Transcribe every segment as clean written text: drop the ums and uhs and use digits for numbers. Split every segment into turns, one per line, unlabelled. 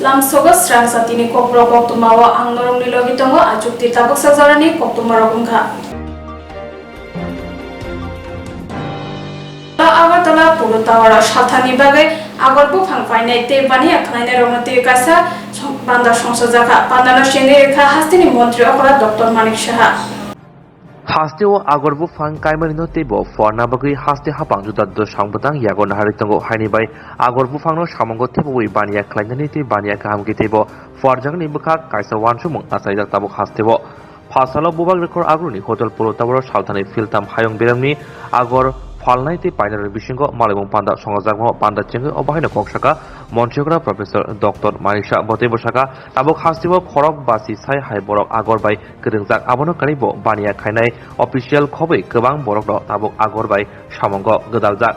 Lamsogo Swrangchati ni Kokborok Koktwma o ang norong nilogi tongo ajukti tabok sajarani Koktwma rokungkha. Agartala Puro Tawara Shalthani bagai agor bufang painai te bani akhlainai rongati kasa banda songsojaka pandano senge rekha hastini montri okora Dr. Manik Saha.
Hasteo agor bufang kaimarino tebo forna bagui haste hapang judaddo sangbutang yago nahari tongo haini bai agor bufangno samongo teboi baniya klainani te baniya kahamgi tebo forjangni bukak kaisa wansumung asaijak tabuk hastebo phasalo bubak rekor agruni hotel Puro Tawara Shalthani filtam hayong beramni agor falnaite painar bisingo malibong panda songajagmo panda chenge obahaino koksaka monchokra professor Dr. Manik Saha botebo saka tabuk hastebo khorok basi sai hai borok agor bai kringjak abono karibo baniya khainai official khobai gobang borok no tabuk agor bai samongo godaljak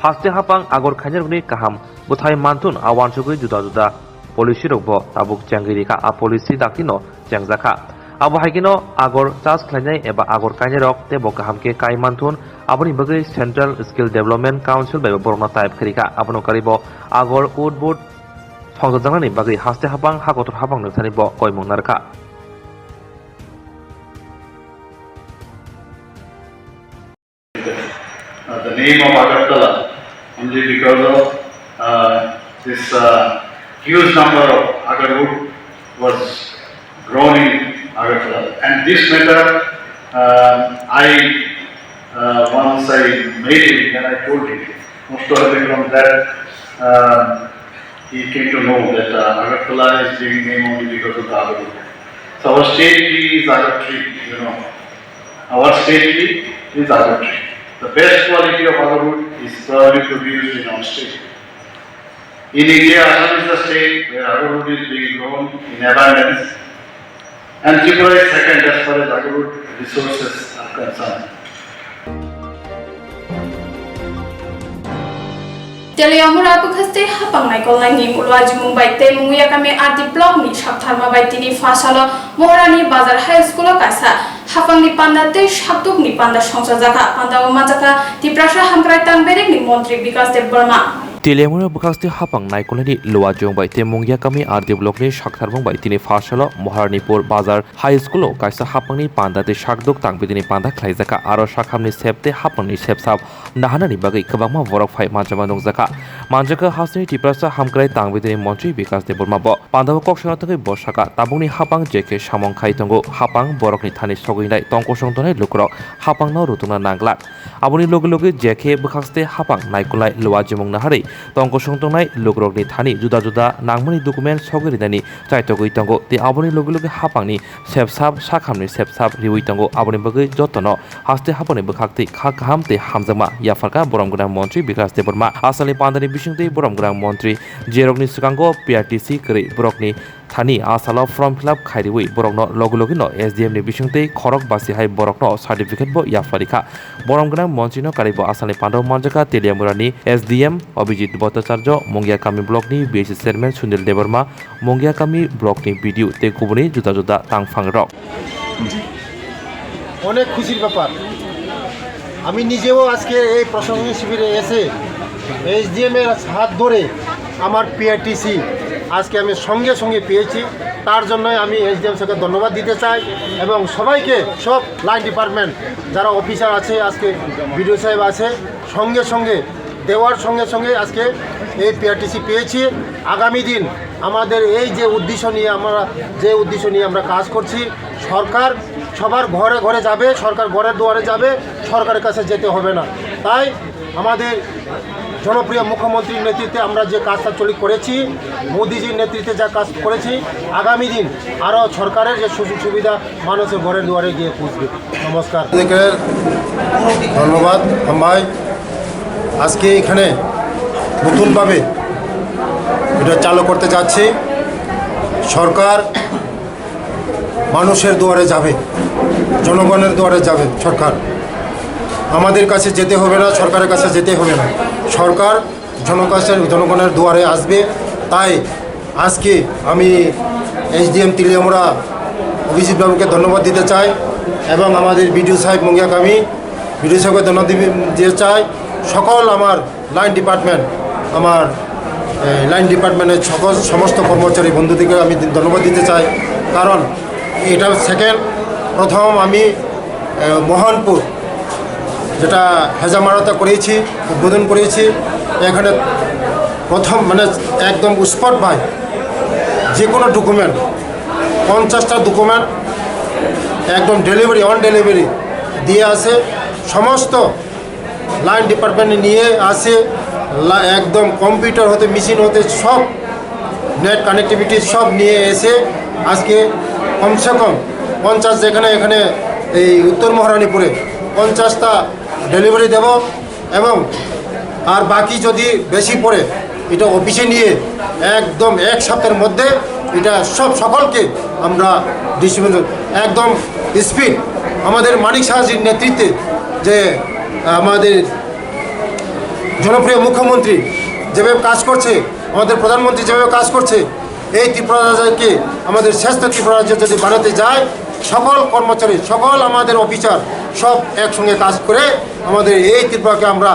haste hapang agor khainarni kaham buthai mantun awansugui juda juda policy rokbo tabuk changiri ka a policy dakino changjaka abo haikino agor chas khlainai eba agor kainarok tebo kahamke kai mantun aboni bagai Central Skill Development Council bai borona type khrika abono karibo agor udbud songjanani bagai haste hapang hakotor hapang nokthani bo koimong narka.
The name of Agartala only because of this huge number of agar wood was grown in Agartala, and this matter once I made him and I told him, most probably from that he came to know that Agartala is being named only because of the agar wood. So our state tree is agar tree, you know. Our state tree is agar tree. The best quality of agar wood is probably produced in our state. In India, Assam is the state where agar wood is being grown in abundance, and Tripura is second as far as agar wood resources are concerned.
Teleamura bukhaste hapang naikol nai mulwaji Mumbai te munguya kami arti blog ni saptharma bai tini fasalo Mohrani Bazar High School kaisa hapang ni panda te shaktuk ni panda songsajaka panda umajaka tiprasha hamkrai tanberek ni Montri Vikas Dev Burma.
Teleamura bukhaste hapang naikolani luwajong bai te mungya kami arti blog ni shaktharmong bai tini fasalo Moharanipur Bazar High School kaisa hapang ni panda te shakduk tangbidini panda khlaijaka aro shakhamni septe hapang ni sepsap nahanani bagai kabangma borok phai manjama nongjaka manjaka hasni tiprasa hamkrai tangbidini Montri Vikas Dev Burma bo panda koksana takai bosaka tabungni hapang jeke samong khai tongo hapang borokni thani soginai tongkosong tonai lukrok hapang no rutuna nanglak aboni loge loge jeke bukhaste hapang naikolai luwajimong nahari tongkosong tonai lukrokni thani juda juda nangmani document sogirinani chaitogui tongo te aboni loge loge hapangni sepsap sakhamni sepsap riwi tongo aboni bagai jotono haste hapani bukhakti khakam te hamjama yafarka boromgrang Montri Vikas Dev Burma asali pandani bisingte boromgrang Montri jerokni sukango PRTC kri borokni thani asalo form fill up khairiwi borokno logi no SDM ni bisingte khorok basi hai borokno certificate bo yafarika boromgrang Montri no karibo asali pandaw manjaka Teleamurani SDM Abhijit Bhattacharya Mungya Kami block ni BC chairman Sunil Dev Burma Mungya Kami block ni BDO te kubuni juda juda tangfang rok
অনেক খুশির ব্যাপার আমি নিজেও আজকে এই প্রশাসনিক শিবিরে এসে এসডিএম এর হাত ধরে আমার পিআরটিসি আজকে আমি সঙ্গে সঙ্গে পেয়েছি তার জন্যই আমি এসডিএম স্যারকে ধন্যবাদ দিতে চাই এবং সবাইকে সব লাইন ডিপার্টমেন্ট যারা অফিসার আছে আজকে বিডিও সাহেব আছে সঙ্গে সঙ্গে দেওয়ার সঙ্গে সঙ্গে আজকে এই পিআরটিসি পেয়েছি আগামী দিন আমাদের এই যে উদ্দেশ্য নিয়ে আমরা কাজ করছি সরকার সবার ঘরে ঘরে যাবে সরকার ঘরের দুয়ারে যাবে সরকারের কাছে যেতে হবে না তাই আমাদের জনপ্রিয় মুখ্যমন্ত্রীর নেতৃত্বে আমরা যে কাজটা করেছি মোদিজির নেতৃত্বে যা কাজ করেছি আগামী দিন আরও সরকারের যে সুযোগ সুবিধা মানুষের ঘরের দুয়ারে গিয়ে পৌঁছবে নমস্কার ধন্যবাদ ভাই আজকে এখানে নতুনভাবে এটা চালু করতে যাচ্ছি সরকার মানুষের দুয়ারে যাবে জনগণের দুয়ারে যাবে সরকার আমাদের কাছে যেতে হবে না সরকারের কাছে যেতে হবে না সরকার জনগণের দুয়ারে আসবে তাই আজকে আমি এসডিএম তিলিয়ামুড়া অভিজিৎ বাবুকে ধন্যবাদ দিতে চাই এবং আমাদের বিডিও সাহেব মঙ্গিয়া কামি বিডিও সাহেবকে ধন্যবাদ দিতে চাই সকল আমার লাইন ডিপার্টমেন্ট আমার লাইন ডিপার্টমেন্টের সমস্ত কর্মচারী বন্ধুদেরকে আমি ধন্যবাদ দিতে চাই, কারণ এটা সেকেন্ড। প্রথম আমি মোহনপুর যেটা হেজামারাতে করেছি, উদ্বোধন করেছি। এখানে প্রথম মানে একদম স্পট বাই যে কোনো ডকুমেন্ট 50টা ডকুমেন্ট একদম ডেলিভারি অন ডেলিভারি দিয়ে আসে। সমস্ত লাইন ডিপার্টমেন্টে নিয়ে আসে, একদম কম্পিউটার হতে মেশিন হতে সব নেট কানেক্টিভিটি সব নিয়ে এসে আজকে কমসে কম 50 যেখানে এখানে এই উত্তর মহারানীপুরে 50টা ডেলিভারি দেব, এবং আর বাকি যদি বেশি পড়ে এটা অফিসে নিয়ে একদম এক সপ্তাহের মধ্যে এটা সকলকে আমরা ডিস্ট্রিবিউশন একদম স্পিড আমাদের মানিক সাহাজির নেতৃত্বে, যে আমাদের জনপ্রিয় মুখ্যমন্ত্রী যেভাবে কাজ করছে, আমাদের প্রধানমন্ত্রী যেভাবে কাজ করছে, এই ত্রিপুরা রাজ্যকে আমাদের শ্রেষ্ঠ ত্রিপুরা রাজ্য যদি বানাতে যায়, সকল কর্মচারী সকল আমাদের অফিসার সব একসঙ্গে কাজ করে আমাদের এই ত্রিপুরাকে আমরা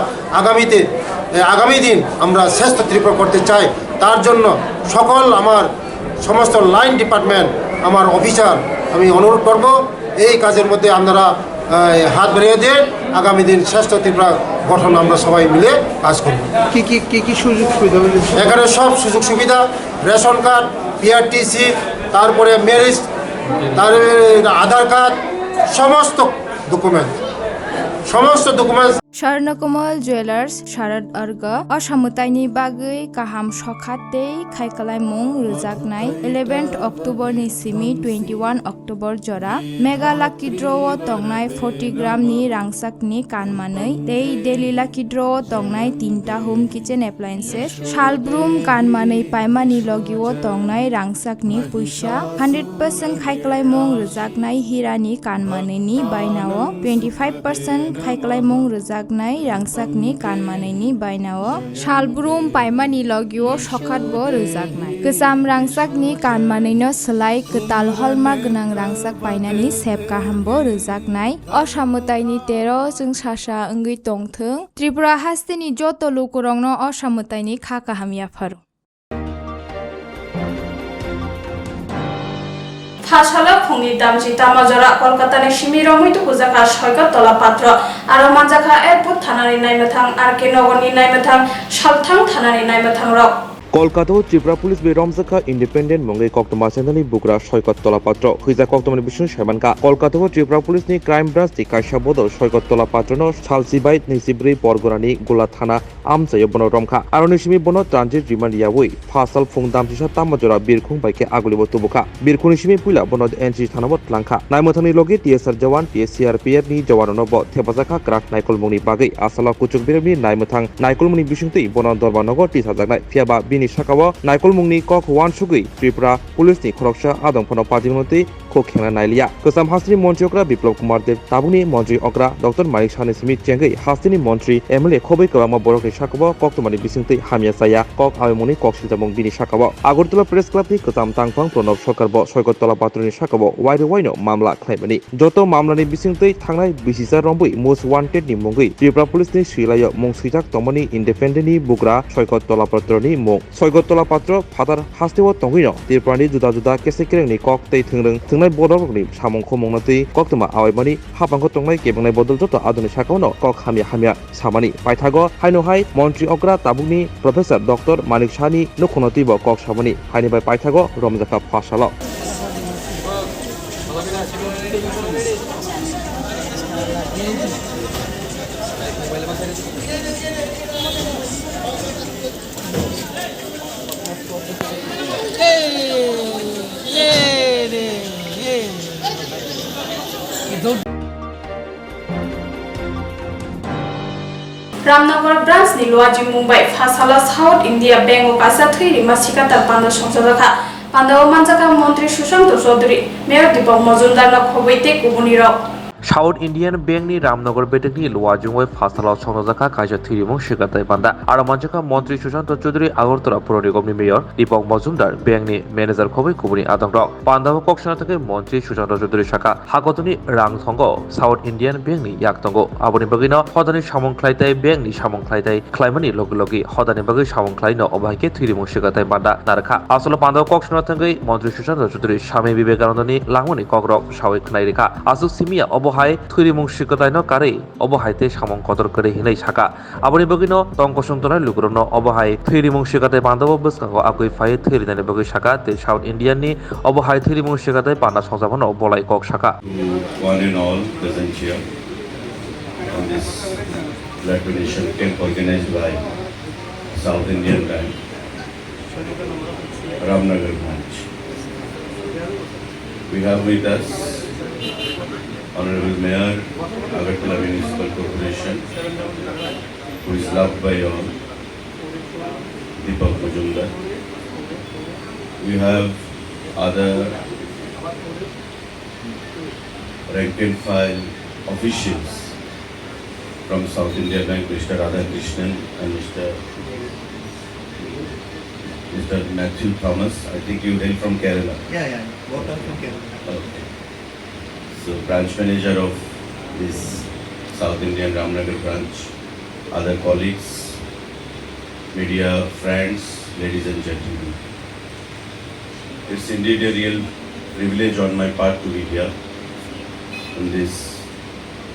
আগামী দিন আমরা শ্রেষ্ঠ ত্রিপুরা করতে চাই। তার জন্য সকল আমার সমস্ত লাইন ডিপার্টমেন্ট আমার অফিসার আমি অনুরোধ করব, এই কাজের মধ্যে আপনারা হাত বাড়িয়ে দিয়ে আগামী দিন শ্রেষ্ঠ ত্রিপুরা গঠন আমরা সবাই মিলে কাজ করব।
কি সুযোগ সুবিধা?
এখানে সব সুযোগ সুবিধা, রেশন কার্ড, পিআরটিসি, তারপরে ম্যারেজ, তারপরে আধার কার্ড, সমস্ত ডকুমেন্ট।
स्वर्णकमल ज्वेलर्स शारद अर्ग असामुताइनि बागै काहाम सखाते खायखालायमुं रोजाकनाय 11 अक्टोबर नि सिमी 21 अक्टोबर जरा मेगा लाकी ड्र तंगनाय 40 ग्राम नि रांसाकनि कानमानै तै डेली लाकी ड्र तंगनाय 3टा होम किचेन एप्लायेंसेस शालब्रुम कानमानै पाइमानि लगिओ तंगनाय रांसाकनि पुइसा 100% खायखालायमुं रोजाकनाय हिरानि कानमानैनि बायनाव 25% खायखालायमुं रोजाकनाय रांसाकनि कानमानैनि बायनाव शालब्रुम पाइमानि लगिओ सखातबो रोजाकनाय गोजाम रांसाकनि कानमानैनो सोलाय गोताल हलमार्क गोनां रांसाक पाइनानि सेब काहामबो रोजाकनाय असामुताइनि 13 जों सासा ओंगै तंथों त्रिपुरा हास्तिनि जत लोकरंनो असामुताइनि खा काहामिया फारो
ফাঁসালা ফুংনি দামজি তামাজরা কলকাতানি শিমিরং হইতো পুজাকা সয়কত তলা পাত্র আর মানজাখা এরপুর থানানি নাইমথাং আর কে নগরনি নাইমথাং সালথাং থানানি নাইমথাং রক
কলকাতা ত্রিপুরা পুলিশ বে রমজাকা ইন্ডিপেন্ডেন্ট মঙ্গে কক্তমা সেন্দানি বুকরা সৈকত তলাপাত্র হইজা কক্তমানি বিষ্ণু সেবানকা কলকাতা ত্রিপুরা পুলিশ নি ক্রাইম ব্রাঞ্চ নি কাইসা বদল সৈকত তলাপাত্র ন সালসিবাই নিসিব্রি পরগনানি গোলা থানা আমজায় বন রমখা আর নিসিমি বন ট্রানজিট রিমান্ড ইয়াওই ফাসাল ফুং দামজিসা তামাজরা বিরখুং বাইকে আগুলিব তুবুকা বিরখুং নিসিমি পুইলা বন এনজি থানাবত লাংখা নাইমথানি লগে টিএসআর জওয়ান টিএসসিআরপিএফ নি জওয়ানनो ब থেবাজাকা ক্রাক নাইকল মংনি বাগৈ আসালা কুচুক বিরবনি নাইমথাং নাইকল মংনি বিসুংতৈ বন দরবারনগর টিসাজাকনাय ফিয়াবা সাকাও নাইকল মুংনি কক ওয়ান সুগৈ ত্রিপুরা পুলিশনি খরকসা আদমফनो पाजिमनति खो खेंना नाइलिया गोसाम हास्तिनि मन्त्री अग्रा बिप्लब कुमार देव ताबुनि मन्त्री अग्रा डॉक्टर मानिक सानि सिमित चेंगै हास्तिनि मन्त्री एमएलए खबै कबामा बरकनि साकाबो कक्तमानि बिसिंतै हामिया साया कक आवेमनि कक सिलजामं बिनि साकाबो आगरतला प्रेस क्लाबनि गोसाम तांफां प्रणब सरकारबो सयगत तला पात्रनि साकाबो वाइरो वाइनो मामला खालामनि जत मामलानि बिसिंतै थांनाय बिसिसा रंबै मोस्ट वान्टेड नि मुंगै त्रिपुरा पुलिसनि सिलायो मुं सैथाक तमनि इंडिपेंडेंटनि बुग्रा सयगत तला पात्रनि मुं सयगत तला पात्र फादार हास्तेव तंगैनो त्रिपुरानि जुदा जुदा केसे केरेंनि कक तै थोंरों बदलनि सामंखौ मंगनतै कक्तमा आवायमानि हापांखौ तंनाय केबंनाय बदल जत आदुनि साकावनो कक हामिया सामानि पाइथागो हाइनोहाय मन्त्री अग्रा ताबुकनि प्रोफेसर डॉक्टर मानिक सानि नखनतिब कक सामानि हाइनिबाय पाइथागो रमजाका फासाल
रामनगर ब्रांच नि लुआजी मुंबई फासाला साउथ इंडिया बैंक of कासा थै रिमा सिकाता पान्दा संसदका पान्दाव मानजाका मन्त्री सुशांत चौधरी मेयर दीपक मजुमदार न खबैते कुबुनि रक
साउथ इंडियन बैंकनि रामनगर बेटेकनि लुवाजुंवाय फासालाव संजाखा कायजा थिरिमुं सिगाताय बान्दा आरो मानसिका मन्त्रि सुशांत चौधरी আগরতলা পৌর निगमनि मेयर दीपक मजुमदार बैंकनि मैनेजार खबै कुबुनि आदंग्रक पान्दाबो कक्सना থেকে मन्त्रि सुशांत चौधरी शाखा हागतनि रां थंग साउथ इंडियन बैंकनि याक थंग आबनि बगिनो हदानि सामंख्लायताय बैंकनि सामंख्लायताय ख्लायमानि लगे लगे हदानि बगै सामंख्लायनो अबायके थिरिमुं सिगाताय बान्दा नारखा आसल पान्दाबो कक्सना थंगै मन्त्रि सुशांत चौधरी स्वामी विवेकानन्दनि लांमनि कग्रक सावै खनाय रेखा आसु सिमिया अबहाय थुरिमुं सिगातायनो कारै अबहायते सामं कदर करे हिनै साखा आबनि बगिनो तंकसंतनाय लुग्रनो अबहाय थुरिमुं सिगाताय बान्दाबो बसकांगो आगै फाय थुरिनायनि बगै साखा ते साउथ इंडियाननि अबहाय थुरिमुं सिगाताय बान्दा संजाबनो बलाय कक साखा
one and all present here on this blood donation camp organized by South Indian Bank, Ramnagar branch. We have with us Honorable Mayor, Agartala Municipal Corporation, who is loved by all, Deepak Majumdar. We have other rank and file officials from South India Bank, Mr. Radhakrishnan and Mr. Matthew Thomas. I think you hail from Kerala.
Yeah, both are from Kerala.
Okay. So branch manager of this South Indian Ramnagar branch, other colleagues, media friends, ladies and gentlemen. It's indeed a real privilege on my part to be here in this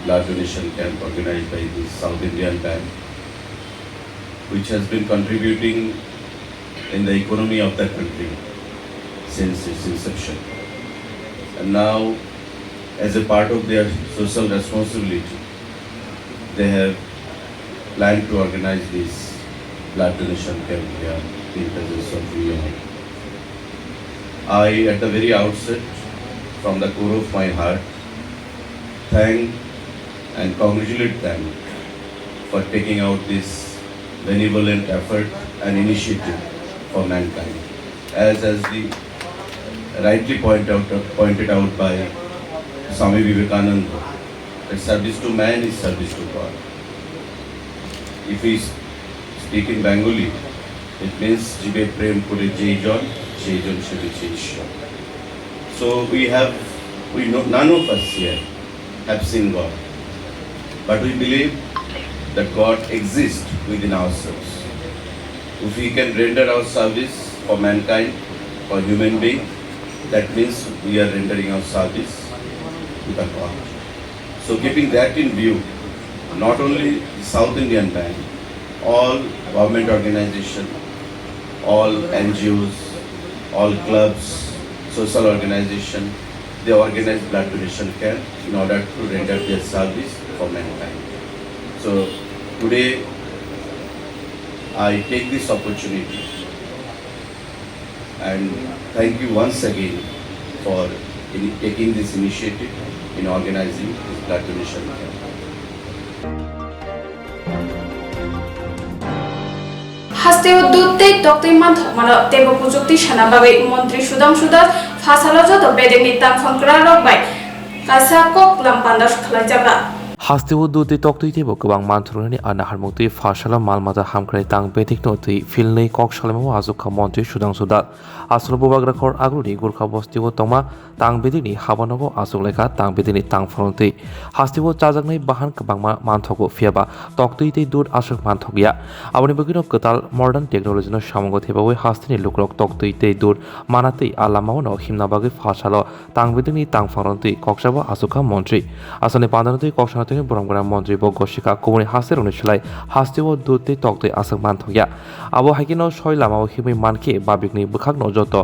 blood donation camp organized by the South Indian Bank, which has been contributing in the economy of the country since its inception. And now, as a part of their social responsibility, they have planned to organize this blood donation camp here in the presence of you all. I, at the very outset, from the core of my heart, thank and congratulate them for taking out this benevolent effort and initiative for mankind. As the rightly pointed out by Swami Vivekananda, that service to man is service to God. If we speak in Bengali, it means Jibe Prem Kure Jaijon, Jaijon Shiviche Ishwar. So we know none of us here have seen God, but we believe that God exists within ourselves. If we can render our service for mankind, for human being, that means we are rendering our service to the God. So keeping that in view, not only the South Indian Bank, all government organizations, all NGOs, all clubs, social organizations, they organize blood donation camp in order to render their service for mankind. So today I take this opportunity and thank you once again for taking this initiative in organizing this blood donation camp.
হাস্তে উদ্যোতে তক্তই মানথক মানো তেব প্রযুক্তি সানাবাগৈ মন্ত্রী সুদাংশু দাস ফাসালো যত বেদেগনি তামফাংক্রা রকবাই কাইসা cock লামপান্दा खलायजागा
हास्तेव दुते तक्तुइते गोबां मानथुरनि आनाहारमुक्ति फासाला मालमाता हामख्राय तां बेथिकनो तै फिलनै कक सालामाव आजुखा मन्त्रि सुदांशु दास आसल बुबाग्राखर आग्रुनि गुरखा बस्तिव तमा तां बेदिनि हाबानबो आजुगलायखा तां बेदिनि तां फरनतै हास्तेव चाजागनाय बाहान गोबां मानथगो फियाबा तक्तुइते दुर आसुक मानथगिया आबनि बगिनो कताल मर्डान टेक्नोलजिनो सामंगो थेबावै हास्तेनि लुक्रक तक्तुइते दुर मानातै आलामावनो हिमनाबागै फासालो तां बेदिनि तां फरनतै कक्साबो आजुखा मन्त्रि आसने पान्दानतै कक्सा बरमगरा मन्त्रि बगशिका कुमनि हासेर उनिसलाय हास्तेव दुते तक्तै आसक मानथगिया आबो हाइकिनो सय लामाव हिमै मानखे बाबिकनि बखागनो जत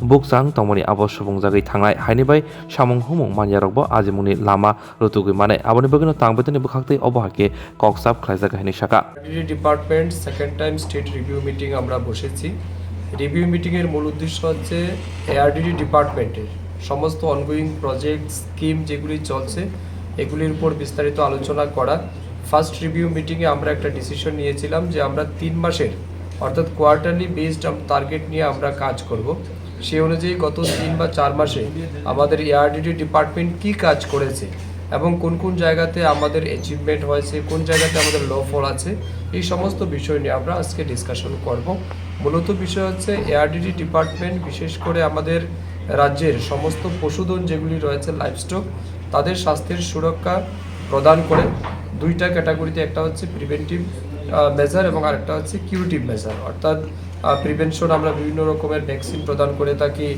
बुकजां तमनि आबो सुबुंजागै थांनाय हाइनिबाय सामं हुमुं मानयारकबो आजिमुनि लामा रुतुगै माने आबोनि बगिनो तांबेतनि बखागतै अबहाके कक्साब खलायजागा हाइनि शाखा
department second time state review meeting আমরা বসেছি। রিভিউ মিটিংয়ের মূল উদ্দেশ্য হচ্ছে এআরডিডি ডিপার্টমেন্টের সমস্ত অনগোয়িং প্রজেক্ট স্কিম যেগুলি চলছে এগুলির উপর বিস্তারিত আলোচনা করা। ফার্স্ট রিভিউ মিটিংয়ে আমরা একটা ডিসিশন নিয়েছিলাম যে আমরা 3 মাসের অর্থাৎ কোয়ার্টারলি বেসড টার্গেট নিয়ে আমরা কাজ করব। সেই অনুযায়ী গত 3 বা 4 মাসে আমাদের এআরডিডি ডিপার্টমেন্ট কী কাজ করেছে এবং কোন কোন জায়গাতে আমাদের অ্যাচিভমেন্ট হয়েছে, কোন জায়গাতে আমাদের লো ফল আছে, এই সমস্ত বিষয় নিয়ে আমরা আজকে ডিসকাশন করব। মূলত বিষয় হচ্ছে এআরডিডি ডিপার্টমেন্ট বিশেষ করে আমাদের রাজ্যের সমস্ত পশুধন যেগুলি রয়েছে লাইভস্টক, তাদের স্বাস্থ্যের সুরক্ষা প্রদান করে দুইটা ক্যাটাগরিতে, একটা হচ্ছে প্রিভেন্টিভ মেজার এবং আরেকটা হচ্ছে কিউরেটিভ মেজার। অর্থাৎ প্রিভেনশন আমরা বিভিন্ন রকমের ভ্যাকসিন প্রদান করে থাকি,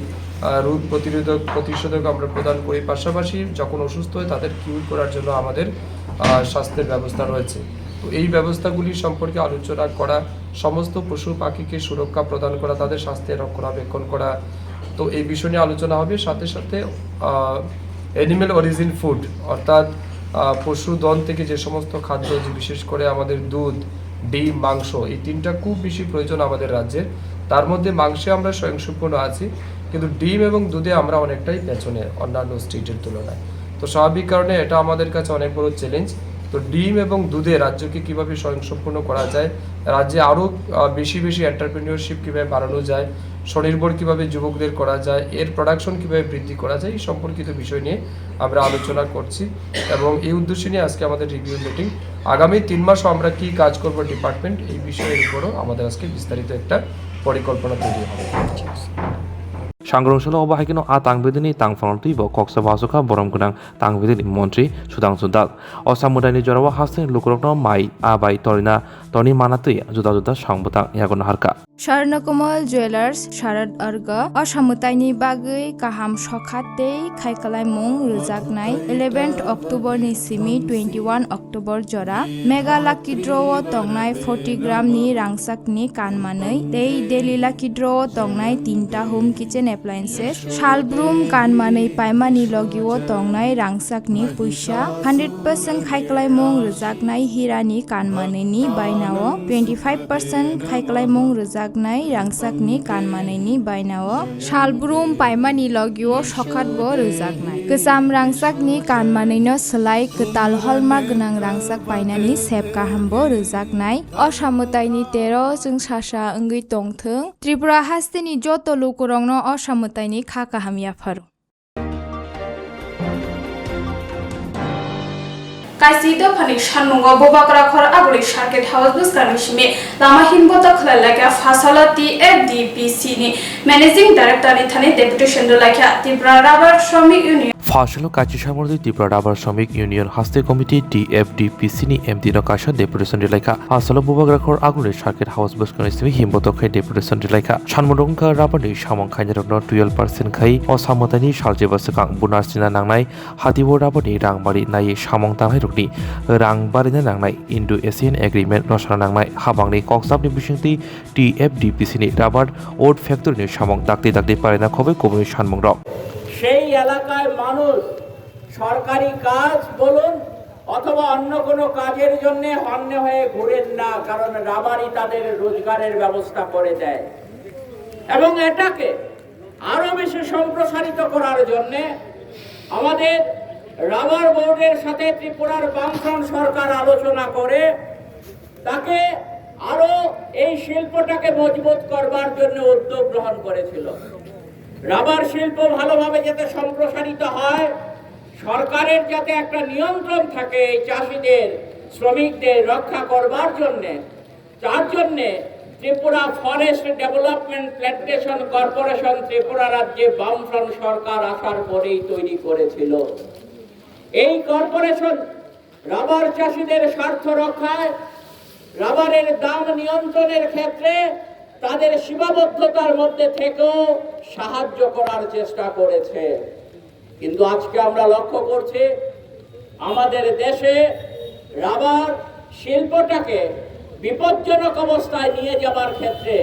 রোগ প্রতিষেধক আমরা প্রদান করি, পাশাপাশি যখন অসুস্থ হয় তাদের কিউর করার জন্য আমাদের স্বাস্থ্যের ব্যবস্থা রয়েছে। তো এই ব্যবস্থাগুলি সম্পর্কে আলোচনা করা, সমস্ত পশু পাখিকে সুরক্ষা প্রদান করা, তাদের স্বাস্থ্যের রক্ষণাবেক্ষণ করা, তো এই বিষয় নিয়ে আলোচনা হবে। সাথে সাথে অ্যানিম্যাল অরিজিন ফুড অর্থাৎ পশুধন থেকে যে সমস্ত খাদ্য, বিশেষ করে আমাদের দুধ, ডিম, মাংস, এই তিনটা খুব বেশি প্রয়োজন আমাদের রাজ্যের। তার মধ্যে মাংসে আমরা স্বয়ংসম্পূর্ণ আছি, কিন্তু ডিম এবং দুধে আমরা অনেকটাই পেছনে অন্যান্য স্টেটের তুলনায়। তো স্বাভাবিক কারণে এটা আমাদের কাছে অনেক বড় চ্যালেঞ্জ। তো ডিম এবং দুধে রাজ্যকে কীভাবে স্বয়ংসম্পূর্ণ করা যায়, রাজ্যে আরও বেশি বেশি এন্টারপ্রেনিয়রশিপ কীভাবে বাড়ানো যায়, স্বনির্ভর কীভাবে যুবকদের করা যায়, এর প্রোডাকশন কীভাবে বৃদ্ধি করা যায়, এই সম্পর্কিত বিষয় নিয়ে আমরা আলোচনা করছি। এবং এই উদ্দেশ্যে নিয়ে আজকে আমাদের রিভিউ মিটিং। আগামী 3 মাসও আমরা কী কাজ করব ডিপার্টমেন্ট, এই বিষয়ের উপরও আমাদের আজকে বিস্তারিত একটা পরিকল্পনা তৈরি হবে।
सांग्रांसल अबाहायखनो तांगबेदिनी तांगफांगलति ब कक्सा बासुखा बरमगोनां तांगबेदिनी मन्त्रि सुदांसु दाल असामुदायनि जरावा हास्तें लुकरकनो माइ आबाय तरिना तनि मानातै जुदा जुदा सांबतां यागन हारका
स्वर्णकमल ज्वेलार्स शारद अर्ग असामुतायनि बागै काहाम सखातै खायखालायमुं रोजाकनाय 11 अक्ट'बरनि सिमी 21 अक्ट'बर जरा मेगा लाकी ड्र'आव तंनाय 40 ग्रामनि रांसाकनि कानमानै दै डेली लाकी ड्र'आव तंनाय 3टा होम किचेन एप्लायेन्सेस शालब्रुम कानमानै पाइमानि लगिव तंनाय रांसाकनि पैसा 100% खायखालायमुं रोजाकनाय हिरानि कानमानैनि बायनाव 25% खायखालायमुं रोजाक रांसाकनि कानमानैनि बायनाव शालब्रुम पाइमानि लगिव सखातबो रोजाकनाय गोजाम रांसाकनि कानमानैनो सोलाय गोताल हलमार्क गोनां रांसाक बायनानि सेब गाहामबो रोजाकनाय असामुतायनि 13 जों सासा ओंगै तंथों त्रिपुरा हास्तेनि जत लुकरंनो असामुतायनि खा काहामियाफोर
कासिद फनि सानमुंगा बोबाकरा खर आगुरि सार्किट हाउस बुस्कानि सिमे लामा हिनबत खलालाका फासाला टीएफडीपीसी नि मैनेजिंग डायरेक्टर नि थाने डेपुटेशन लाखा त्रिपुरा राबार श्रमिक यूनियन
फासलो काची सामरदि त्रिपुरा राबार श्रमिक यूनियन हास्ते कमिटी टीएफडीपीसी नि एमडी नकाशा डेपुटेशन दिलायका फासलो बोबाकरा खर आगुरि सार्किट हाउस बुस्कानि सिमे हिनबत खै डेपुटेशन दिलायका सानमुदंका राबारनि सामं खायनारनो 12% खै असामतानि सालजेबासकां बुनारसिना नांनाय हातिबो राबारनि रांबारि नायै सामं तांनाय रांबारिनो नांनाय इन्डो एशियान एग्रीमेंट रसना नांनाय हाबांनि कक्साबनि बिसिंति टीएफडीपीसी नि राबार ओट फैक्टरिनि सामं दागते दागते पारेना खबे कबि सानमंग
সেই এলাকায় মানুষ সরকারি কাজ বলুন অথবা অন্য কোনো কাজের জন্য হন্যে হয়ে ঘুরেন না, কারণ রাবারই তাদের রোজগারের ব্যবস্থা করে দেয়। এবং এটাকে আরো বেশি সম্প্রসারিত করার জন্য আমাদের রাবার বোর্ডের সাথে ত্রিপুরার বামফ্রন্ট সরকার আলোচনা করে তাকে আরো এই শিল্পটাকে মজবুত করবার জন্য উদ্যোগ গ্রহণ করেছিল। রাবার শিল্প ভালোভাবে যাতে সম্প্রসারিত হয়, সরকারের যাতে একটা নিয়ন্ত্রণ থাকে এই চাষিদের, শ্রমিকদের রক্ষা করবার জন্য, তার জন্যে Tripura forest development plantation corporation Tripura রাজ্যে বামফ্রন্ট সরকার আসার পরেই তৈরি করেছিল। এই কর্পোরেশন রাবার চাষিদের স্বার্থ রক্ষায়, রাবারের দাম নিয়ন্ত্রণের ক্ষেত্রে তাদের সীমাবদ্ধতার মধ্যে থেকেও সাহায্য করার চেষ্টা করেছে। কিন্তু আজকে আমরা লক্ষ্য করছি আমাদের দেশে রাবার শিল্পটাকে বিপজ্জনক অবস্থায় নিয়ে যাবার ক্ষেত্রে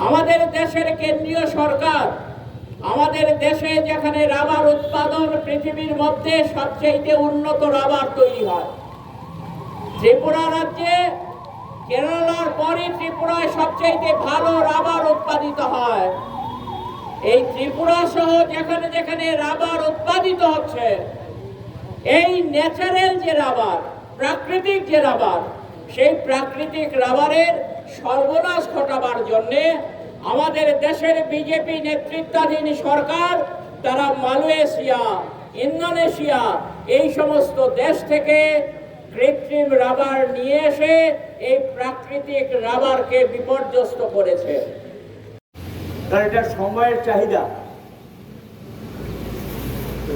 আমাদের দেশের কেন্দ্রীয় সরকার, আমাদের দেশে যেখানে রাবার উৎপাদন পৃথিবীর মধ্যে সবচেয়ে উন্নত রাবার তৈরি হয়, ত্রিপুরা রাজ্যে কেরালার পরে ত্রিপুরায় সবচেয়ে ভালো রাবার উৎপাদিত হয়। এই ত্রিপুরা সহ যেখানে যেখানে রাবার উৎপাদিত হচ্ছে, এই ন্যাচারাল যে রাবার, প্রাকৃতিক যে রাবার, সেই প্রাকৃতিক রাবারের সর্বনাশ ঘটাবার জন্য আমাদের দেশের বিজেপি নেতৃত্বাধীন সরকার তারা মালয়েশিয়া, ইন্দোনেশিয়া এই সমস্ত দেশ থেকে কৃত্রিম রাবার নিয়ে এসে এই প্রাকৃতিক রাবারকে বিপর্যস্ত করেছে।
কারণ এটা সময়ের চাহিদা।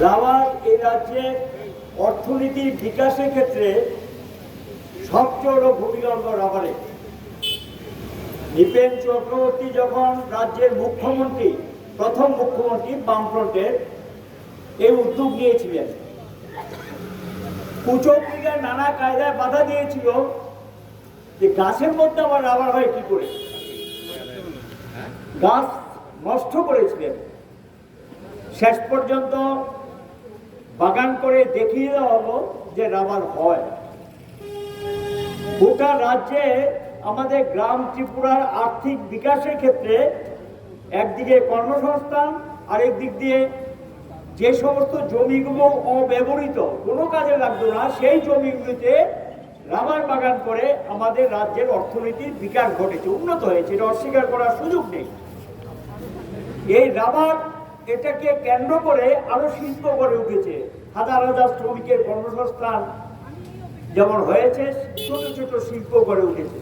রাবার এই রাজ্যের অর্থনীতির বিকাশের ক্ষেত্রে সবচেয়ে বড় ভূমিকা রাবারে। নৃপেন চক্রবর্তী যখন রাজ্যের মুখ্যমন্ত্রী, প্রথম মুখ্যমন্ত্রী বামফ্রন্টের, এই উদ্যোগ নিয়েছিলেন। কুচক্রীরা নানা কায়দায় বাধা দিয়েছিল যে গাছের মধ্যে আবার রাবার হয় কি করে, গাছ নষ্ট করেছিলেন। শেষ পর্যন্ত বাগান করে দেখিয়ে দেওয়া হলো যে রাবার হয়। গোটা রাজ্যে আমাদের গ্রাম ত্রিপুরার আর্থিক বিকাশের ক্ষেত্রে একদিকে কর্মসংস্থান, আরেক দিক দিয়ে যে সমস্ত জমিগুলো অব্যবহৃত, কোনো কাজে লাগতো না, সেই জমিগুলিতে রাবার বাগান করে আমাদের রাজ্যের অর্থনীতির বিকাশ ঘটেছে, উন্নত হয়েছে, এটা অস্বীকার করার সুযোগ নেই। এই রাবার এটাকে কেন্দ্র করে আরো শিল্প গড়ে উঠেছে, হাজার হাজার শ্রমিকের কর্মসংস্থান যেমন হয়েছে, ছোট ছোট শিল্প গড়ে উঠেছে।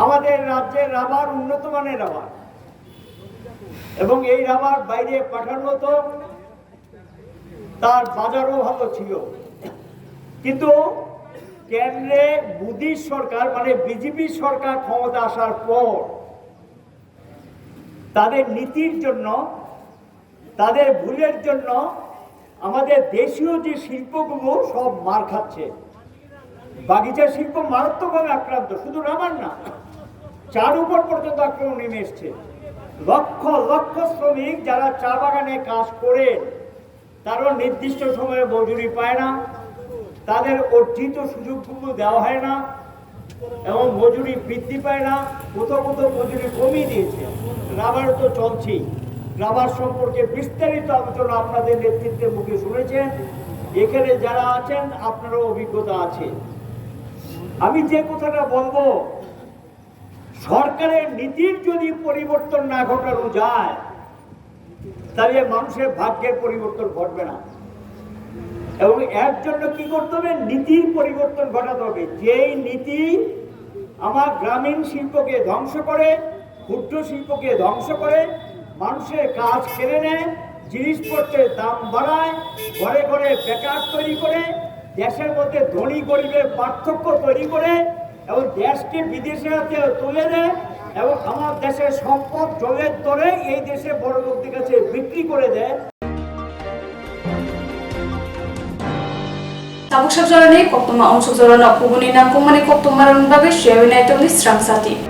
আমাদের রাজ্যের রাবার উন্নত মানের রাবার, এবং এই রাবার বাইরে পাঠানো হতো, তার বাজারও ভালো ছিল। কিন্তু কেন্দ্রে মোদী সরকার মানে বিজেপি সরকার ক্ষমতা আসার পর তাদের নীতির জন্য, তাদের ভুলের জন্য আমাদের দেশীয় যে শিল্পগুলো সব মার খাচ্ছে। বাগিচা শিল্প মারাত্মকভাবে আক্রান্ত, শুধু রাবার না, চার উপর পর্যন্ত আক্রমণ নেমে এসছে। লক্ষ লক্ষ শ্রমিক যারা চা বাগানে কাজ করে তারও নির্দিষ্ট সময়ে মজুরি পায় না, তাদের অর্জিত সুযোগগুলো দেওয়া হয় না, এবং মজুরি বৃদ্ধি পায় না, কোথাও কোথাও মজুরি কমিয়ে দিয়েছে। রাবার তো চলছেই। রাবার সম্পর্কে বিস্তারিত আলোচনা আপনাদের নেতৃত্বের মুখে শুনেছেন, এখানে যারা আছেন আপনারও অভিজ্ঞতা আছে। আমি যে কথাটা বলবো, সরকারের নীতির যদি পরিবর্তন না ঘটানো যায় তাহলে মানুষের ভাগ্যের পরিবর্তন ঘটবে না। এবং এর জন্য কি করতে হবে? নীতির পরিবর্তন ঘটাতে হবে। যেই নীতি আমার গ্রামীণ শিল্পকে ধ্বংস করে, ক্ষুদ্র শিল্পকে ধ্বংস করে, মানুষের কাজ কেড়ে নেয়, জিনিসপত্রের দাম বাড়ায়, ঘরে ঘরে বেকার তৈরি করে, দেশের মধ্যে ধনী গরিবের পার্থক্য তৈরি করে, এবং দেশকে বিদেশের হাতে তুলে দেয়, এবং আমার দেশের সম্পদ জলের দরে এই দেশে বড় লোকদের কাছে বিক্রি করে দেয়।
Tabuk Shapjarani, Koktwma Onsuk Zorana Kubuni Nakumani Koktwma Babish, Swrangchati.